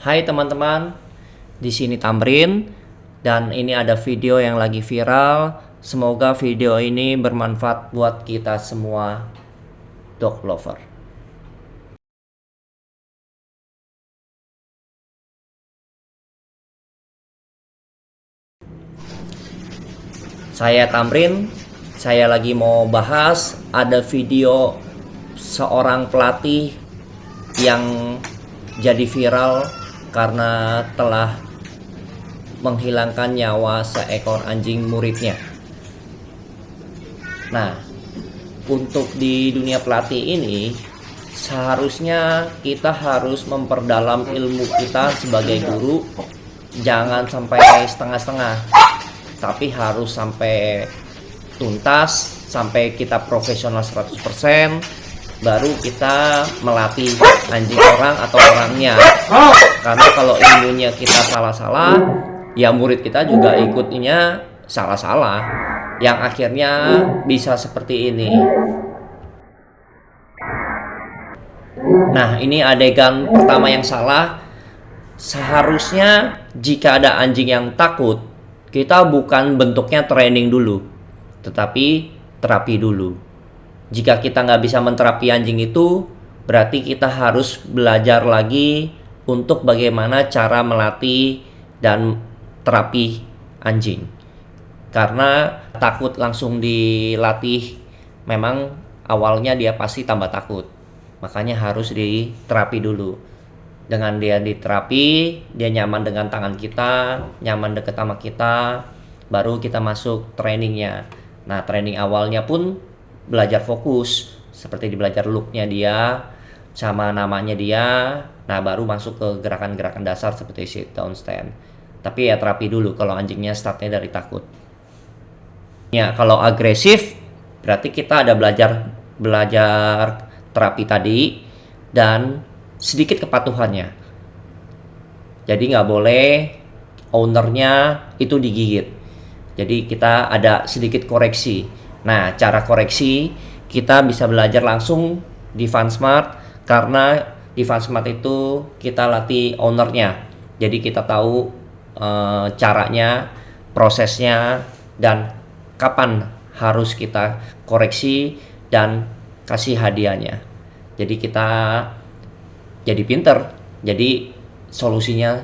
Hai teman-teman, di sini Tamrin dan ini ada video yang lagi viral. Semoga video ini bermanfaat buat kita semua dog lover. Saya Tamrin, saya lagi mau bahas ada video seorang pelatih yang jadi viral karena telah menghilangkan nyawa seekor anjing muridnya. Nah, untuk di dunia pelatih ini seharusnya kita harus memperdalam ilmu kita sebagai guru. Jangan sampai setengah-setengah, tapi harus sampai tuntas, sampai kita profesional 100%, baru kita melatih anjing orang atau orangnya. Karena kalau ilmunya kita salah-salah, ya murid kita juga ikutnya salah-salah, yang akhirnya bisa seperti ini. Nah, ini adegan pertama yang salah. Seharusnya jika ada anjing yang takut, kita bukan bentuknya training dulu, tetapi terapi dulu. Jika kita nggak bisa menterapi anjing itu, berarti kita harus belajar lagi untuk bagaimana cara melatih dan terapi anjing. Karena takut langsung dilatih, memang awalnya dia pasti tambah takut. Makanya harus diterapi dulu. Dengan dia diterapi, dia nyaman dengan tangan kita, nyaman deket sama kita, baru kita masuk trainingnya. Nah, training awalnya pun belajar fokus, seperti belajar looknya dia, sama namanya dia. Nah, baru masuk ke gerakan-gerakan dasar seperti sit down stand. Tapi ya terapi dulu kalau anjingnya startnya dari takut. Ya, kalau agresif, berarti kita ada belajar terapi tadi dan sedikit kepatuhannya. Jadi nggak boleh ownernya itu digigit. Jadi kita ada sedikit koreksi. Nah, cara koreksi kita bisa belajar langsung di FunSmart, karena di FunSmart itu kita latih ownernya. Jadi kita tahu caranya, prosesnya, dan kapan harus kita koreksi dan kasih hadiahnya. Jadi kita jadi pinter, jadi solusinya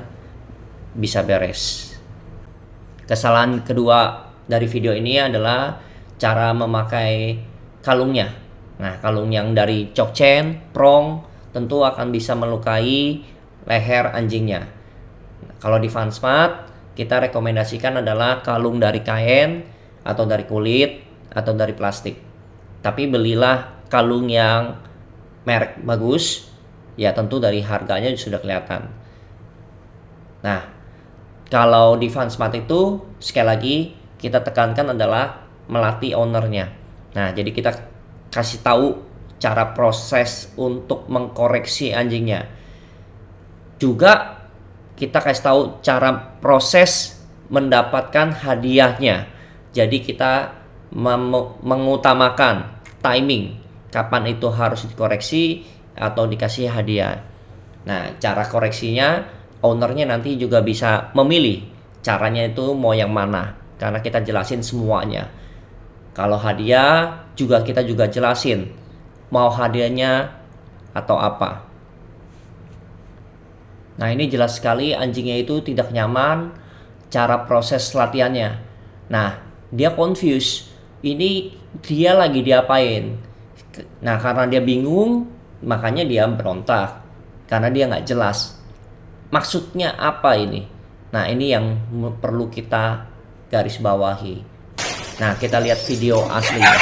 bisa beres. Kesalahan kedua dari video ini adalah cara memakai kalungnya. Nah, kalung yang dari choke chain, prong, tentu akan bisa melukai leher anjingnya. Nah, kalau di FunSmart, kita rekomendasikan adalah kalung dari kain, atau dari kulit, atau dari plastik. Tapi belilah kalung yang merek bagus, ya tentu dari harganya sudah kelihatan. Nah, kalau di FunSmart itu sekali lagi kita tekankan adalah melatih ownernya. Nah, jadi kita kasih tahu cara proses untuk mengkoreksi anjingnya. Juga kita kasih tahu cara proses mendapatkan hadiahnya. Jadi kita mengutamakan timing, kapan itu harus dikoreksi atau dikasih hadiah. Nah, cara koreksinya ownernya nanti juga bisa memilih caranya itu mau yang mana, karena kita jelasin semuanya. Kalau hadiah juga kita juga jelasin mau hadiahnya atau apa. Nah, ini jelas sekali anjingnya itu tidak nyaman cara proses latihannya. Nah, dia confused, ini dia lagi diapain. Nah, karena dia bingung, makanya dia berontak, karena dia nggak jelas maksudnya apa ini. Nah, ini yang perlu kita garis bawahi. Nah, kita lihat video aslinya.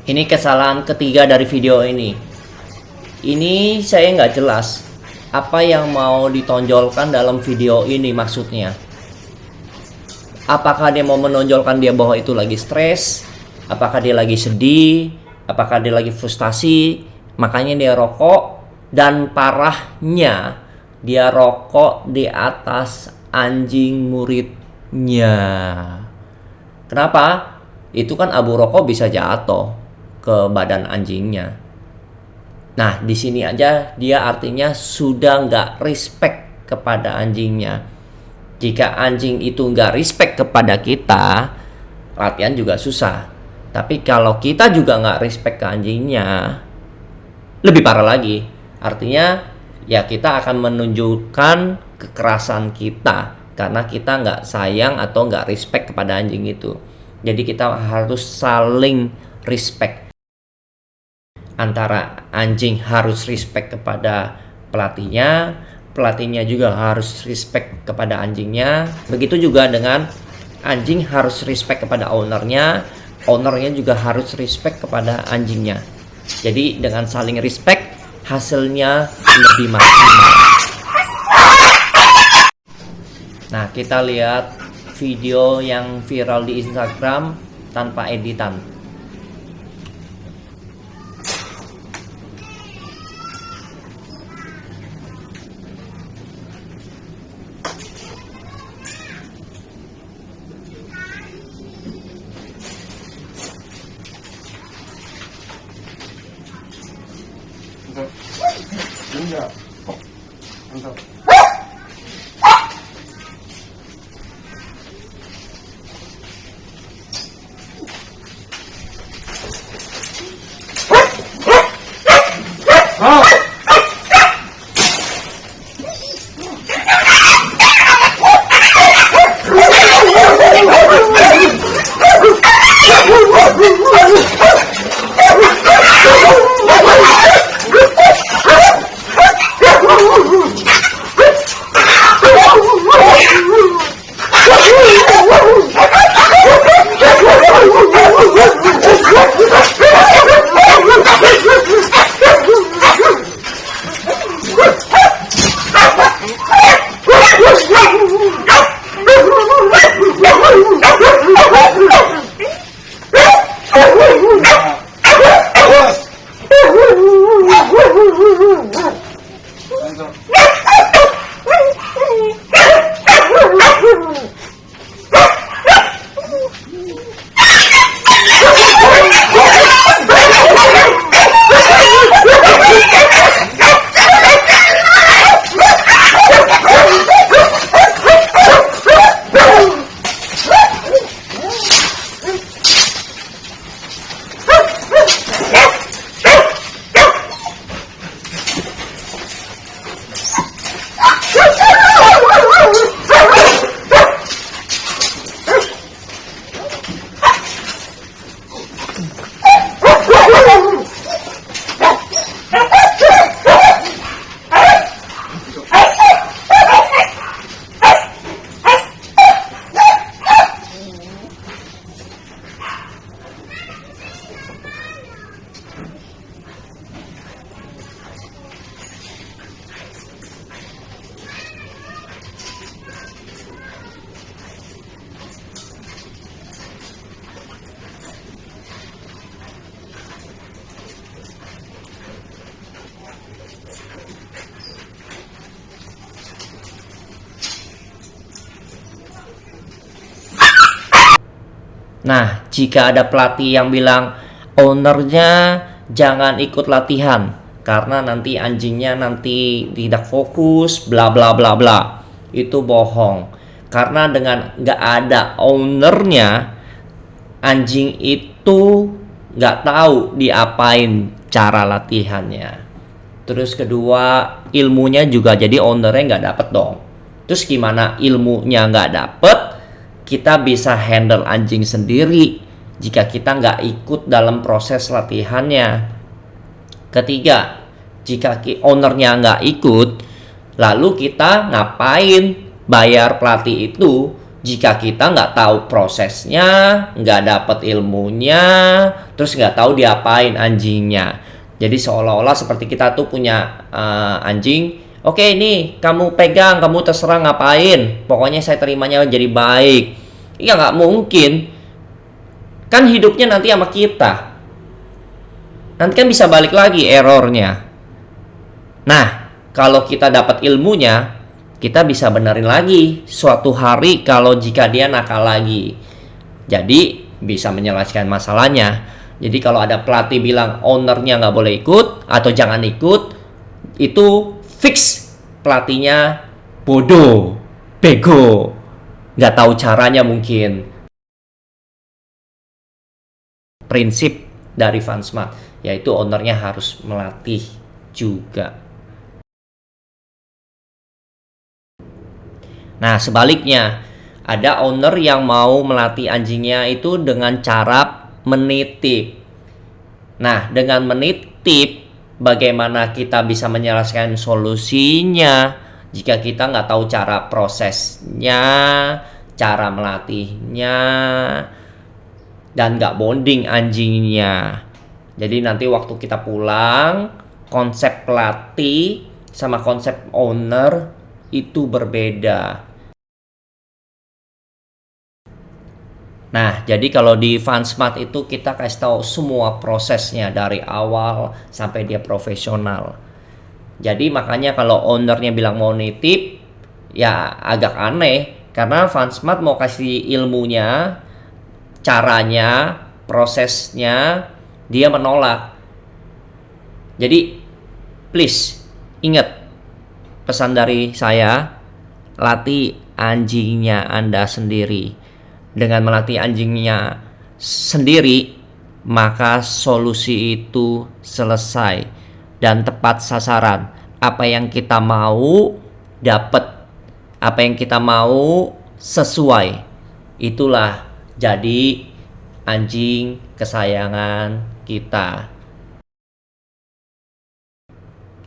Ini kesalahan ketiga dari video ini. Ini saya nggak jelas apa yang mau ditonjolkan dalam video ini maksudnya. Apakah dia mau menonjolkan dia bahwa itu lagi stres? Apakah dia lagi sedih? Apakah dia lagi frustasi? Makanya dia rokok. Dan parahnya dia rokok di atas anjing muridnya. Kenapa? Itu kan abu rokok bisa jatuh ke badan anjingnya. Nah, di sini aja dia artinya sudah nggak respect kepada anjingnya. Jika anjing itu nggak respect kepada kita, latihan juga susah. Tapi kalau kita juga nggak respect ke anjingnya, lebih parah lagi. Artinya, ya kita akan menunjukkan kekerasan kita karena kita nggak sayang atau nggak respect kepada anjing itu. Jadi kita harus saling respect. Antara anjing harus respect kepada pelatihnya, pelatihnya juga harus respect kepada anjingnya. Begitu juga dengan anjing harus respect kepada ownernya, ownernya juga harus respect kepada anjingnya. Jadi dengan saling respect, hasilnya lebih maksimal. Nah, kita lihat video yang viral di Instagram tanpa editan. Enggak. Mantap. Nah, jika ada pelatih yang bilang ownernya jangan ikut latihan karena nanti anjingnya nanti tidak fokus, bla bla bla bla, itu bohong. Karena dengan nggak ada ownernya, anjing itu nggak tahu diapain cara latihannya. Terus kedua, ilmunya juga jadi ownernya nggak dapet dong. Terus gimana ilmunya nggak dapet? Kita bisa handle anjing sendiri jika kita nggak ikut dalam proses latihannya. Ketiga, jika ownernya nggak ikut, lalu kita ngapain bayar pelatih itu jika kita nggak tahu prosesnya, nggak dapat ilmunya, terus nggak tahu diapain anjingnya. Jadi seolah-olah seperti kita tuh punya anjing, oke nih kamu pegang, kamu terserah ngapain, pokoknya saya terimanya jadi baik. Ya nggak mungkin, kan hidupnya nanti sama kita, nanti kan bisa balik lagi errornya. Nah, kalau kita dapat ilmunya, kita bisa benerin lagi suatu hari kalau jika dia nakal lagi. Jadi bisa menyelesaikan masalahnya. Jadi kalau ada pelatih bilang ownernya nggak boleh ikut atau jangan ikut, itu fix pelatihnya bodoh, bego, nggak tahu caranya mungkin. Prinsip dari Fansmart yaitu ownernya harus melatih juga. Nah, sebaliknya, ada owner yang mau melatih anjingnya itu dengan cara menitip. Nah, dengan menitip, bagaimana kita bisa menyelesaikan solusinya jika kita nggak tahu cara prosesnya, cara melatihnya, dan nggak bonding anjingnya. Jadi nanti waktu kita pulang, konsep pelatih sama konsep owner itu berbeda. Nah, jadi kalau di Fansmart itu kita kasih tahu semua prosesnya dari awal sampai dia profesional. Jadi makanya kalau ownernya bilang mau nitip, ya agak aneh karena Fansmart mau kasih ilmunya, caranya, prosesnya, dia menolak. Jadi please ingat pesan dari saya, latih anjingnya Anda sendiri. Dengan melatih anjingnya sendiri, maka solusi itu selesai dan tepat sasaran. Apa yang kita mau dapat, apa yang kita mau sesuai. Itulah jadi anjing kesayangan kita.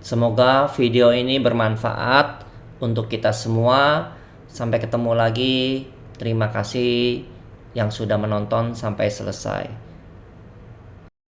Semoga video ini bermanfaat untuk kita semua. Sampai ketemu lagi. Terima kasih yang sudah menonton sampai selesai.